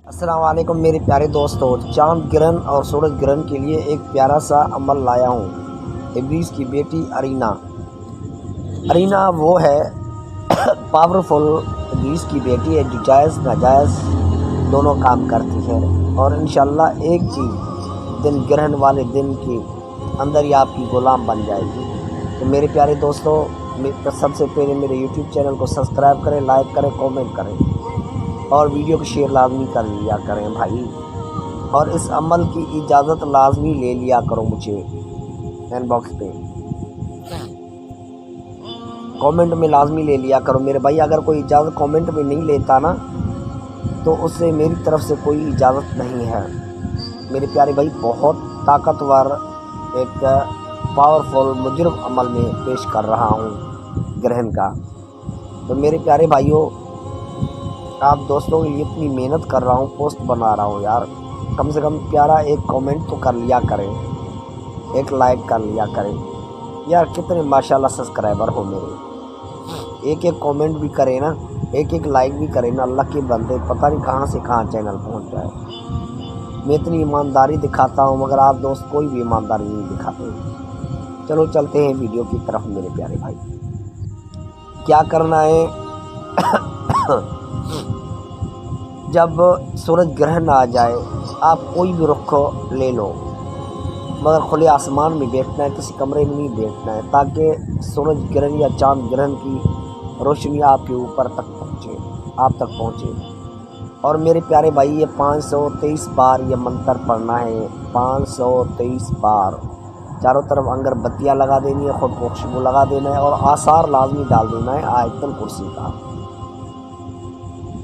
السلام علیکم میرے پیارے دوستو، چاند گرہن اور سورج گرہن کے لیے ایک پیارا سا عمل لایا ہوں۔ ابلیس کی بیٹی ارینا وہ ہے پاورفل ابلیس کی بیٹی ہے جو جائز ناجائز دونوں کام کرتی ہے، اور انشاءاللہ ایک چیز دن گرہن والے دن کے اندر ہی آپ کی غلام بن جائے گی۔ تو میرے پیارے دوستو، سب سے پہلے میرے یوٹیوب چینل کو سبسکرائب کریں، لائک کریں، کامنٹ کریں اور ویڈیو کو شیئر لازمی کر لیا کریں بھائی، اور اس عمل کی اجازت لازمی لے لیا کرو مجھے ان باکس پہ کامنٹ میں لازمی لے لیا کرو میرے بھائی۔ اگر کوئی اجازت کامنٹ میں نہیں لیتا نا تو اس سے میری طرف سے کوئی اجازت نہیں ہے میرے پیارے بھائی۔ بہت طاقتور ایک پاورفل مجرم عمل میں پیش کر رہا ہوں گرہن کا۔ تو میرے پیارے بھائیوں، آپ دوستوں کے لیے اتنی محنت کر رہا ہوں، پوسٹ بنا رہا ہوں یار، کم سے کم پیارا ایک کامنٹ تو کر لیا کریں، ایک لائک کر لیا کریں یار۔ کتنے ماشاءاللہ سبسکرائبر ہو میرے، ایک کامنٹ بھی کریں نا، ایک لائک بھی کریں نا، اللہ کے بندے پتہ نہیں کہاں سے کہاں چینل پہنچ جائے۔ میں اتنی ایمانداری دکھاتا ہوں مگر آپ دوست کوئی بھی ایمانداری نہیں دکھاتے۔ چلو چلتے ہیں ویڈیو کی طرف میرے پیارے بھائی۔ کیا کرنا ہے، جب سورج گرہن آ جائے آپ کوئی بھی رخ لے لو، مگر کھلے آسمان میں بیٹھنا ہے، کسی کمرے میں نہیں بیٹھنا ہے، تاکہ سورج گرہن یا چاند گرہن کی روشنی آپ کے اوپر تک پہنچے، آپ تک پہنچے۔ اور میرے پیارے بھائی، یہ 523 بار یہ منتر پڑھنا ہے، 523 بار۔ چاروں طرف انگر بتیاں لگا دینی ہے، خود کو خوشبو لگا دینا ہے، اور آثار لازمی ڈال دینا ہے آیت الکرسی کا۔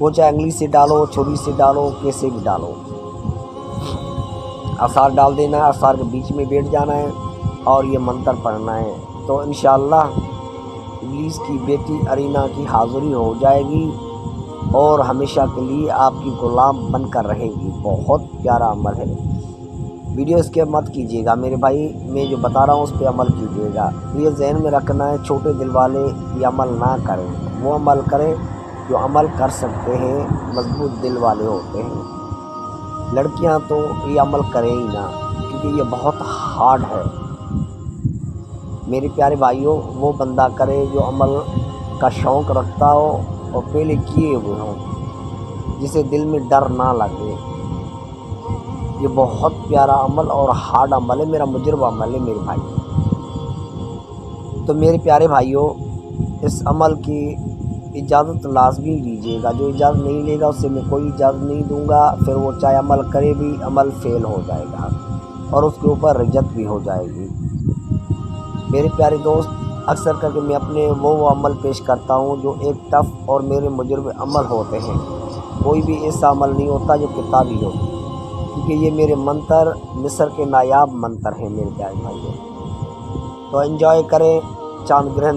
وہ چاہے انگلی سے ڈالو، چھری سے ڈالو، کیسے بھی ڈالو، آثار ڈال دینا ہے، آثار کے بیچ میں بیٹھ جانا ہے اور یہ منتر پڑھنا ہے۔ تو انشاءاللہ ابلیس کی بیٹی ارینا کی حاضری ہو جائے گی اور ہمیشہ کے لیے آپ کی غلام بن کر رہے گی۔ بہت پیارا عمل ہے، ویڈیو اس کے مت کیجیے گا میرے بھائی، میں جو بتا رہا ہوں اس پہ عمل کیجیے گا۔ یہ ذہن میں رکھنا ہے، چھوٹے دل والے یہ عمل نہ کریں، وہ عمل کریں جو عمل کر سکتے ہیں، مضبوط دل والے ہوتے ہیں۔ لڑکیاں تو یہ عمل کریں ہی نہ، کیونکہ یہ بہت ہارڈ ہے میرے پیارے بھائیوں۔ وہ بندہ کرے جو عمل کا شوق رکھتا ہو اور پہلے کیے ہوئے ہوں، جسے دل میں ڈر نہ لگے۔ یہ بہت پیارا عمل اور ہارڈ عمل ہے، میرا مجرب عمل ہے میرے بھائی۔ تو میرے پیارے بھائیوں، اس عمل کی اجازت لازمی لیجیے گا، جو اجازت نہیں لے گا اس سے میں کوئی اجازت نہیں دوں گا، پھر وہ چاہے عمل کرے بھی عمل فیل ہو جائے گا اور اس کے اوپر رجت بھی ہو جائے گی میرے پیارے دوست۔ اکثر کر کے میں اپنے وہ عمل پیش کرتا ہوں جو ایک ٹف اور میرے مجرب عمل ہوتے ہیں، کوئی بھی ایسا عمل نہیں ہوتا جو کتابی ہو، کیونکہ یہ میرے منتر مصر کے نایاب منتر ہیں میرے پیارے بھائیوں۔ تو انجوائے کریں چاند گرہن